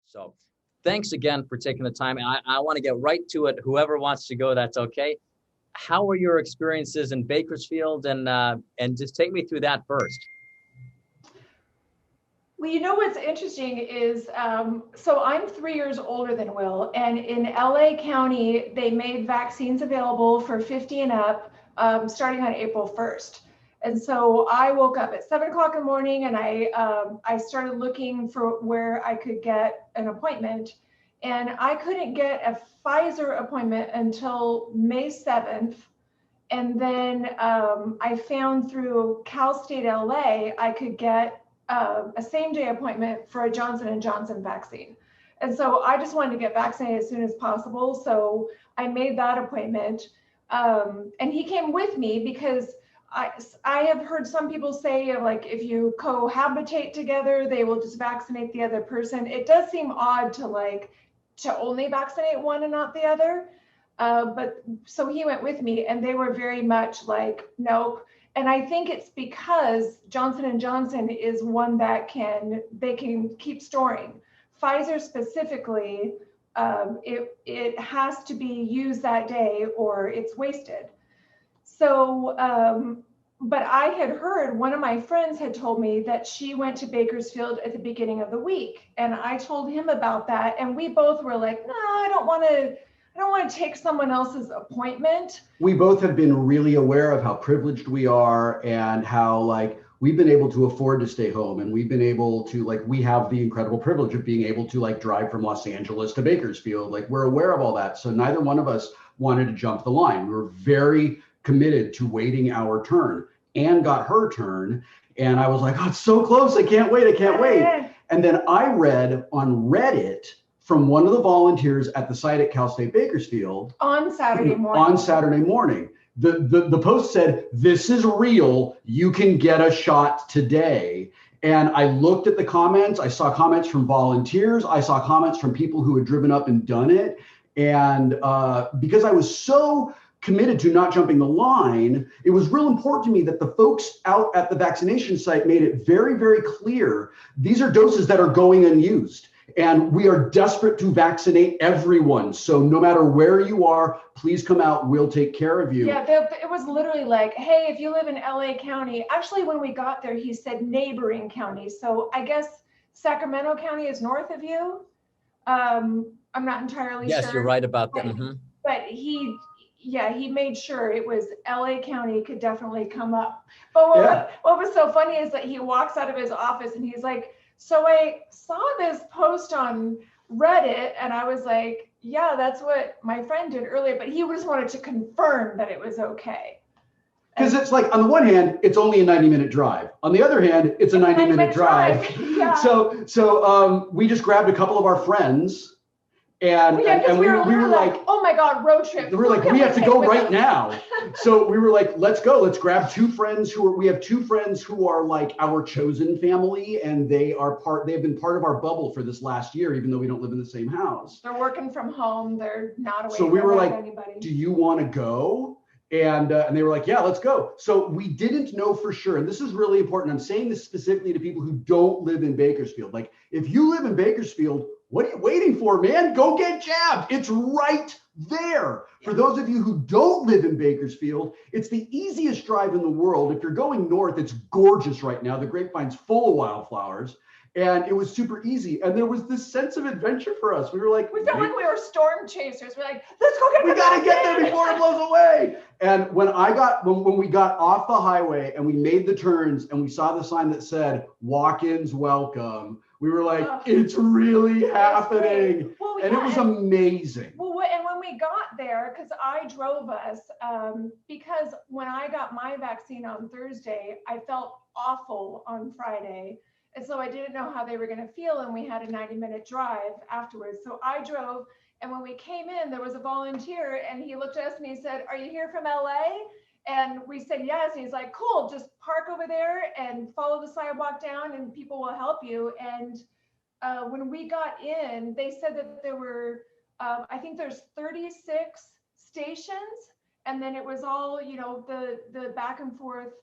So thanks again for taking the time. And I want to get right to it. Whoever wants to go, that's okay. How were your experiences in Bakersfield? And just take me through that first. Well, you know what's interesting is, so I'm 3 years older than Will, and in LA County, they made vaccines available for 50 and up, starting on April 1st. And so I woke up at 7 o'clock in the morning, and I started looking for where I could get an appointment, and I couldn't get a Pfizer appointment until May 7th. And then I found through Cal State LA, I could get a same day appointment for a Johnson & Johnson vaccine. And so I just wanted to get vaccinated as soon as possible. So I made that appointment. And he came with me because I have heard some people say, like, if you cohabitate together, they will just vaccinate the other person. It does seem odd to only vaccinate one and not the other. But so he went with me, and they were very much like, nope. And I think it's because Johnson & Johnson is one that they can keep storing. Pfizer specifically, it has to be used that day or it's wasted. So, but I had heard, one of my friends had told me that she went to Bakersfield at the beginning of the week. And I told him about that. And we both were like, no, I don't want to take someone else's appointment. We both have been really aware of how privileged we are and how we've been able to afford to stay home, and we've been able to we have the incredible privilege of being able to drive from Los Angeles to Bakersfield. We're aware of all that. So neither one of us wanted to jump the line. We were very committed to waiting our turn. Anne got her turn, and I was like, oh, it's so close. I can't wait. And then I read on Reddit from one of the volunteers at the site at Cal State Bakersfield on Saturday morning. The post said, this is real. You can get a shot today. And I looked at the comments. I saw comments from volunteers. I saw comments from people who had driven up and done it. And because I was so committed to not jumping the line, it was real important to me that the folks out at the vaccination site made it very, very clear. These are doses that are going unused. And we are desperate to vaccinate everyone. So no matter where you are, please come out. We'll take care of you. Yeah, it was literally like, hey, if you live in LA County, actually, when we got there, he said neighboring counties. So I guess Sacramento County is north of you. I'm not entirely sure. Yes, you're right about that. Mm-hmm. But he made sure it was LA County could definitely come up. But what was so funny is that he walks out of his office and he's like, so I saw this post on Reddit, and I was like, yeah, that's what my friend did earlier, but he just wanted to confirm that it was okay. Because it's on the one hand, it's only a 90-minute drive. On the other hand, it's a 90-minute drive. Yeah. So we just grabbed a couple of our friends, and we were like, oh my God, road trip. We were like, we have to go right now. So we were like, let's go. Let's grab two friends we have two friends who are our chosen family, and they've been part of our bubble for this last year, even though we don't live in the same house. They're working from home. They're not away so we were like, anybody. Do you want to go? And they were like, yeah, let's go. So we didn't know for sure. And this is really important. I'm saying this specifically to people who don't live in Bakersfield. If you live in Bakersfield, what are you waiting for, man? Go get jabbed. It's right there. For those of you who don't live in Bakersfield, it's the easiest drive in the world. If you're going north, it's gorgeous right now. The Grapevine's full of wildflowers. And it was super easy. And there was this sense of adventure for us. We were like, we felt like we were storm chasers. We're like, let's go we got to get there before it blows away. And when we got off the highway and we made the turns and we saw the sign that said, walk-ins welcome, we were like, it's really happening. It was amazing. Well, and when we got there, because I drove us, because when I got my vaccine on Thursday, I felt awful on Friday. And so I didn't know how they were going to feel. And we had a 90-minute drive afterwards. So I drove. And when we came in, there was a volunteer and he looked at us and he said, are you here from LA? And we said, yes. And he's like, cool, just park over there and follow the sidewalk down and people will help you. And when we got in, they said that there were, I think there's 36 stations. And then it was all, the back and forth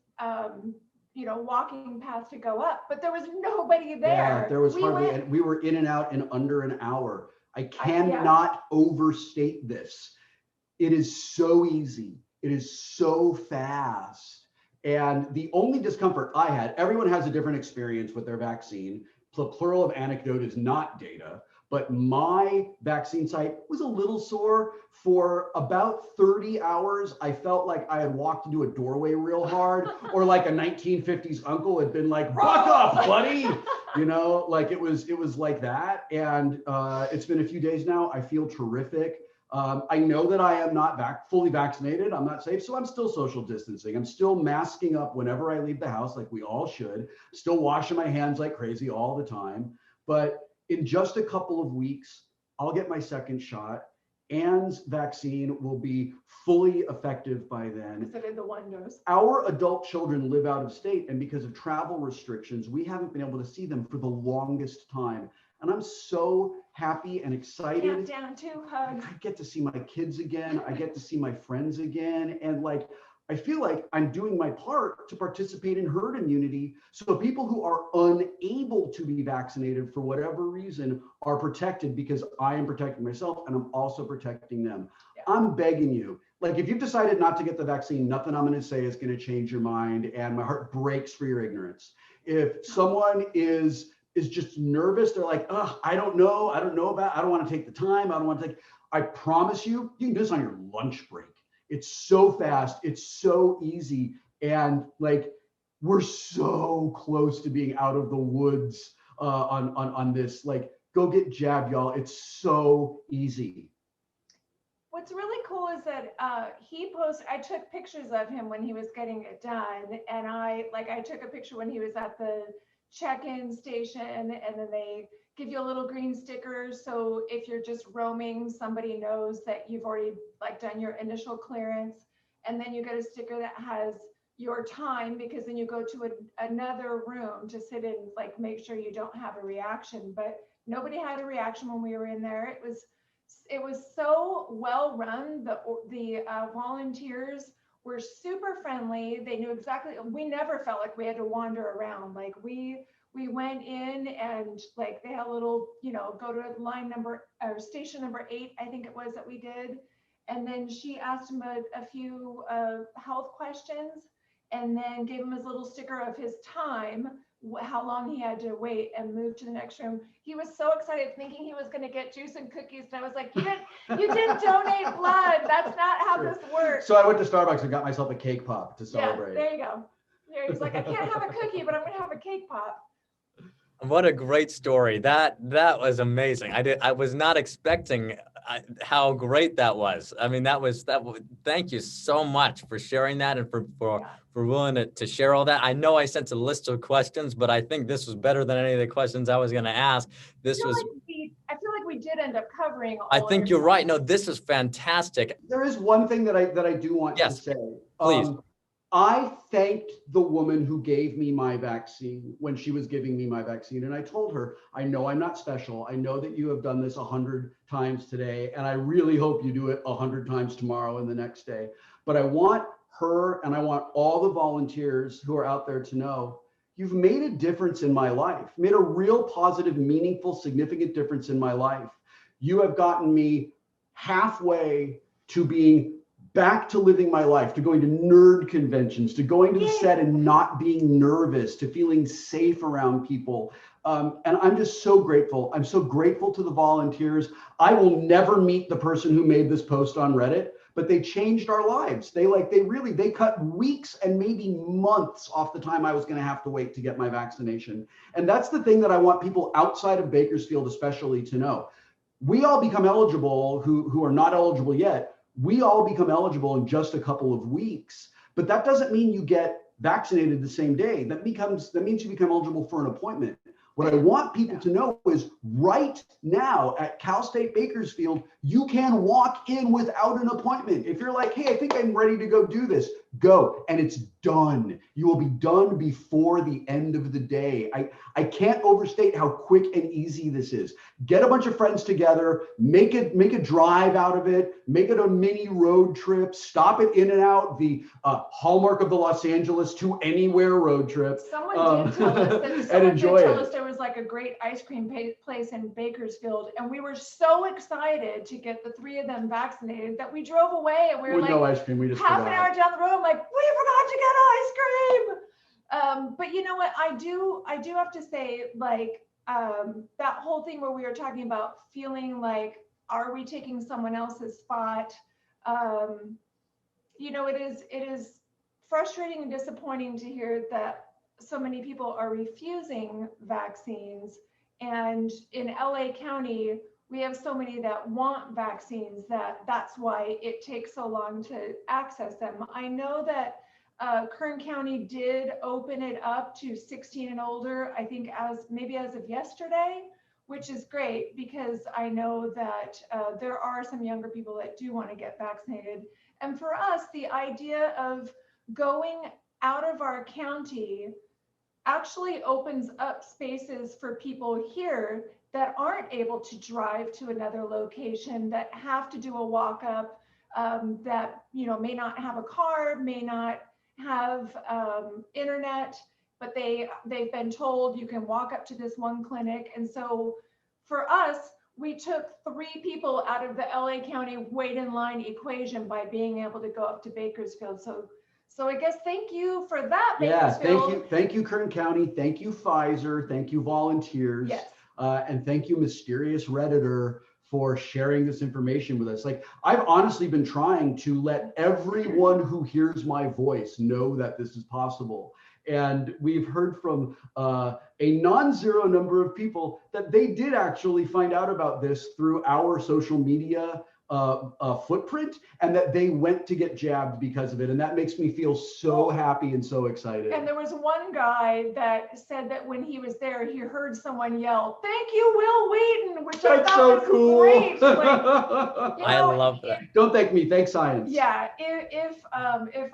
walking path to go up, but there was nobody there. Yeah, there was we were in and out in under an hour. I cannot overstate this. It is so easy. It is so fast. And the only discomfort I had, everyone has a different experience with their vaccine. The plural of anecdote is not data, but my vaccine site was a little sore. For about 30 hours, I felt like I had walked into a doorway real hard, or like a 1950s uncle had been like, "Buck up, buddy." Like it was like that. And it's been a few days now. I feel terrific. I know that I am not fully vaccinated. I'm not safe. So I'm still social distancing. I'm still masking up whenever I leave the house, like we all should. Still washing my hands like crazy all the time. But in just a couple of weeks, I'll get my second shot. Anne's vaccine will be fully effective by then. Instead of the one dose. Our adult children live out of state, and because of travel restrictions, we haven't been able to see them for the longest time. And I'm so happy and excited. Countdown to hugs. I get to see my kids again. I get to see my friends again. And I feel like I'm doing my part to participate in herd immunity. So people who are unable to be vaccinated for whatever reason are protected, because I am protecting myself and I'm also protecting them. Yeah. I'm begging you, if you've decided not to get the vaccine, nothing I'm going to say is going to change your mind. And my heart breaks for your ignorance. If someone is just nervous, they're like, I don't know I don't want to take the time. I promise you can do this on your lunch break. It's so fast. It's so easy. And we're so close to being out of the woods on this. Go get jabbed, y'all. It's so easy. What's really cool is that he posted, I took pictures of him when he was getting it done. And I took a picture when he was at the check-in station, and then they give you a little green sticker, so if you're just roaming, somebody knows that you've already done your initial clearance. And then you get a sticker that has your time, because then you go to another room to sit in, make sure you don't have a reaction. But nobody had a reaction when we were in there. It was so well run. The volunteers were super friendly. They knew exactly. We never felt like we had to wander around. We went in and they had a little, go to line number or station number 8, I think it was, that we did. And then she asked him a few health questions, and then gave him his little sticker of his time, how long he had to wait, and move to the next room. He was so excited, thinking he was going to get juice and cookies. And I was like, you didn't donate blood. That's not how this works. So I went to Starbucks and got myself a cake pop to celebrate. Yeah, there you go. He's like, I can't have a cookie, but I'm going to have a cake pop. What a great story. That was amazing. I was not expecting how great that was. I mean, thank you so much for sharing that, and for willing to share all that. I know I sent a list of questions, but I think this was better than any of the questions I was going to ask. I feel like we did end up covering all. I think you're right. No, this is fantastic. There is one thing that I do want to say. Please. I thanked the woman who gave me my vaccine when she was giving me my vaccine. And I told her, I know I'm not special. I know that you have done this 100 times today, and I really hope you do it 100 times tomorrow and the next day. But I want her, and I want all the volunteers who are out there to know, you've made a difference in my life, made a real positive, meaningful, significant difference in my life. You have gotten me halfway to being back to living my life, to going to nerd conventions, to going to the set and not being nervous, to feeling safe around people. And I'm just so grateful. I'm so grateful to the volunteers. I will never meet the person who made this post on Reddit, but they changed our lives. They cut weeks and maybe months off the time I was going to have to wait to get my vaccination. And that's the thing that I want people outside of Bakersfield especially to know. We all become eligible who are not eligible yet. We all become eligible in just a couple of weeks, but that doesn't mean you get vaccinated the same day. That means you become eligible for an appointment. What I want people to know is right now at Cal State Bakersfield, you can walk in without an appointment. If you're like, hey, I think I'm ready to go do this, Go, and it's done. You will be done before the end of the day. I can't overstate how quick and easy this is. Get a bunch of friends together, make a drive out of it, make it a mini road trip, stop it in and out, the hallmark of the Los Angeles to anywhere road trip. Someone did tell us that and enjoy it. there was like a great ice cream place in Bakersfield, and we were so excited to get the three of them vaccinated that we drove away, and we were With like, no ice cream, we just half forgot. an hour down the road, I'm like, we forgot to get ice cream. But you know what? I do have to say, like, that whole thing where we were talking about feeling like, are we taking someone else's spot? You know, it is frustrating and disappointing to hear that so many people are refusing vaccines. And in LA County, we have so many that want vaccines that's why it takes so long to access them. I know that Kern County did open it up to 16 and older, I think as of yesterday, which is great because I know that there are some younger people that do want to get vaccinated. And for us, the idea of going out of our county actually opens up spaces for people here that aren't able to drive to another location, that have to do a walk up, that, you know, may not have a car, may not have internet, but they've been told you can walk up to this one clinic. And so for us, we took 3 people out of the LA County wait in line equation by being able to go up to Bakersfield. So I guess thank you for that, Bakersfield. Yeah, thank you, Kern County. Thank you, Pfizer. Thank you, volunteers. Yes. And thank you, mysterious Redditor, for sharing this information with us. Like, I've honestly been trying to let everyone who hears my voice know that this is possible. And we've heard from a non-zero number of people that they did actually find out about this through our social media footprint, and that they went to get jabbed because of it. And that makes me feel so happy and so excited. And there was one guy that said that when he was there, he heard someone yell, "Thank you, Wil Wheaton," which I That's thought so was cool. great. Like, you I know, love that. Don't thank me, thank science. Yeah, if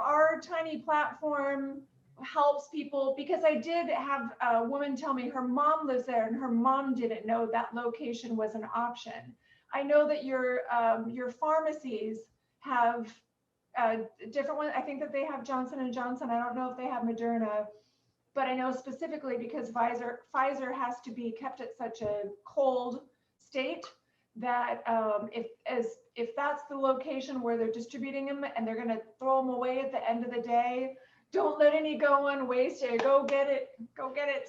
our tiny platform helps people, because I did have a woman tell me her mom lives there and her mom didn't know that location was an option. I know that your pharmacies have different ones. I think that they have Johnson & Johnson. I don't know if they have Moderna, but I know specifically because Pfizer has to be kept at such a cold state that if that's the location where they're distributing them and they're going to throw them away at the end of the day, don't let any go unwasted. Go get it,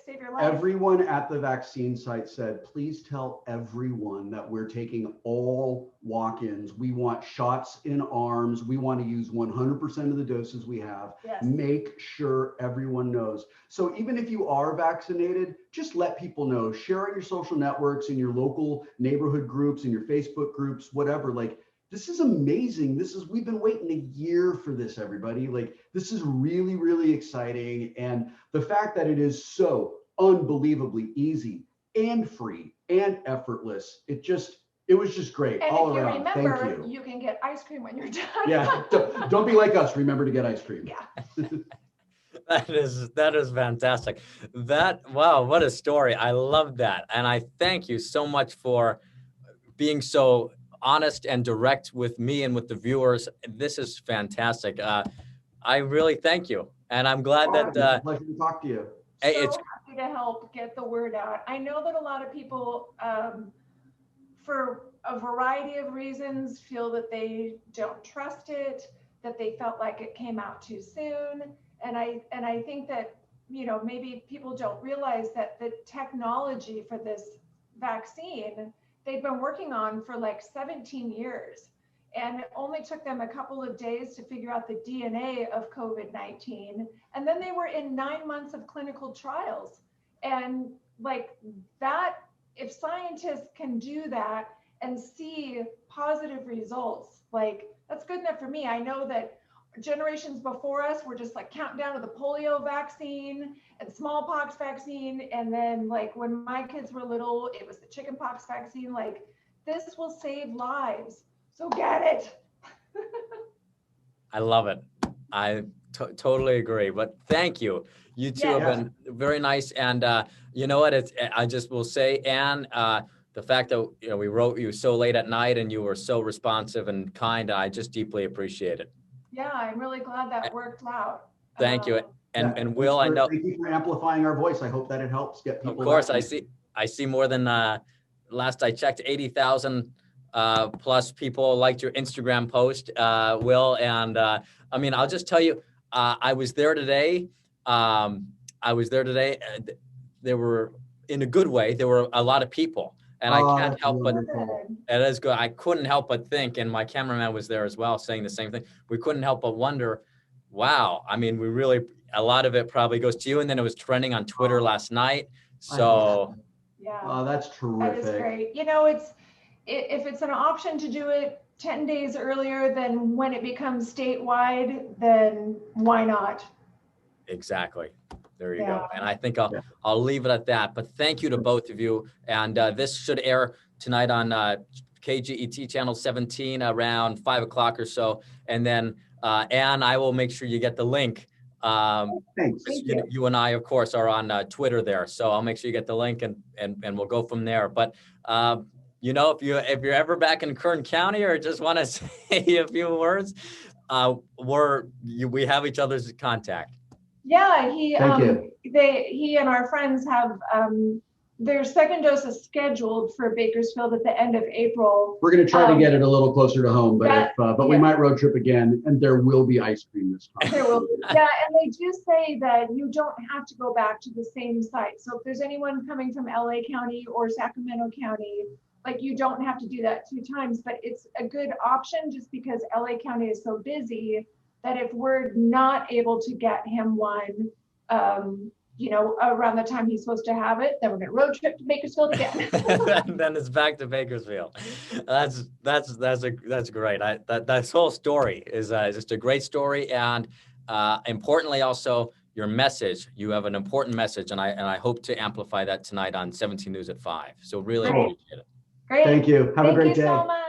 save your life. Everyone at the vaccine site said, please tell everyone that we're taking all walk-ins. We want shots in arms. We want to use 100% of the doses we have. Yes. Make sure everyone knows. So even if you are vaccinated, just let people know. Share on your social networks, in your local neighborhood groups, in your Facebook groups, whatever. Like, this is amazing. We've been waiting a year for this, everybody. Like, this is really, really exciting. And the fact that it is so unbelievably easy and free and effortless, it was just great all around. Remember, thank you. You can get ice cream when you're done. Yeah, don't be like us. Remember to get ice cream. Yeah. That is fantastic. Wow, what a story. I love that. And I thank you so much for being so honest and direct with me and with the viewers. This is fantastic. I really thank you. And I'm glad that It's a pleasure to talk to you. It's happy to help get the word out. I know that a lot of people, for a variety of reasons, feel that they don't trust it, that they felt like it came out too soon. And I think that, you know, maybe people don't realize that the technology for this vaccine, they've been working on for like 17 years. And it only took them a couple of days to figure out the DNA of COVID-19. And then they were in 9 months of clinical trials. And like that, if scientists can do that and see positive results, like that's good enough for me. I know that generations before us were just like counting down to the polio vaccine and smallpox vaccine. And then like when my kids were little, it was the chickenpox vaccine. Like, this will save lives. So get it. I love it. Totally agree. But thank you. You two have been very nice. And you know what? I just will say, Anne, the fact that we wrote you so late at night and you were so responsive and kind, I just deeply appreciate it. Yeah, I'm really glad that worked out. Thank you. And Will, I know. Thank you for amplifying our voice. I hope that it helps get people. Of course, I see more than last I checked, 80,000 plus people liked your Instagram post, Will. And I mean, I'll just tell you, I was there today. There were, in a good way, there were a lot of people. And I can't help but, it is good. I couldn't help but think, and my cameraman was there as well saying the same thing. We couldn't help but wonder, wow, I mean, a lot of it probably goes to you. And then it was trending on Twitter last night. So. Yeah. That's terrific. That is great. If it's an option to do it 10 days earlier than when it becomes statewide, then why not? Exactly. There you go. And I think I'll leave it at that. But thank you to both of you. And this should air tonight on KGET channel 17 around 5 o'clock or so. And then Anne, I will make sure you get the link. Thanks. You and I, of course, are on Twitter there. So I'll make sure you get the link and we'll go from there. But if you're ever back in Kern County or just want to say a few words, we have each other's contact. Yeah, he and our friends have their second dose is scheduled for Bakersfield at the end of April. We're going to try to get it a little closer to home, but we might road trip again, and there will be ice cream this time. There will be. Yeah, and they do say that you don't have to go back to the same site. So if there's anyone coming from LA County or Sacramento County, you don't have to do that 2 times, but it's a good option just because LA County is so busy that if we're not able to get him one, around the time he's supposed to have it, then we're going to road trip to Bakersfield again. Then it's back to Bakersfield. That's great. That whole story is just a great story, and importantly, also your message. You have an important message, and I hope to amplify that tonight on 17 News at 5. So really appreciate it. Great. Thank you. Have a great day. Thank you so much.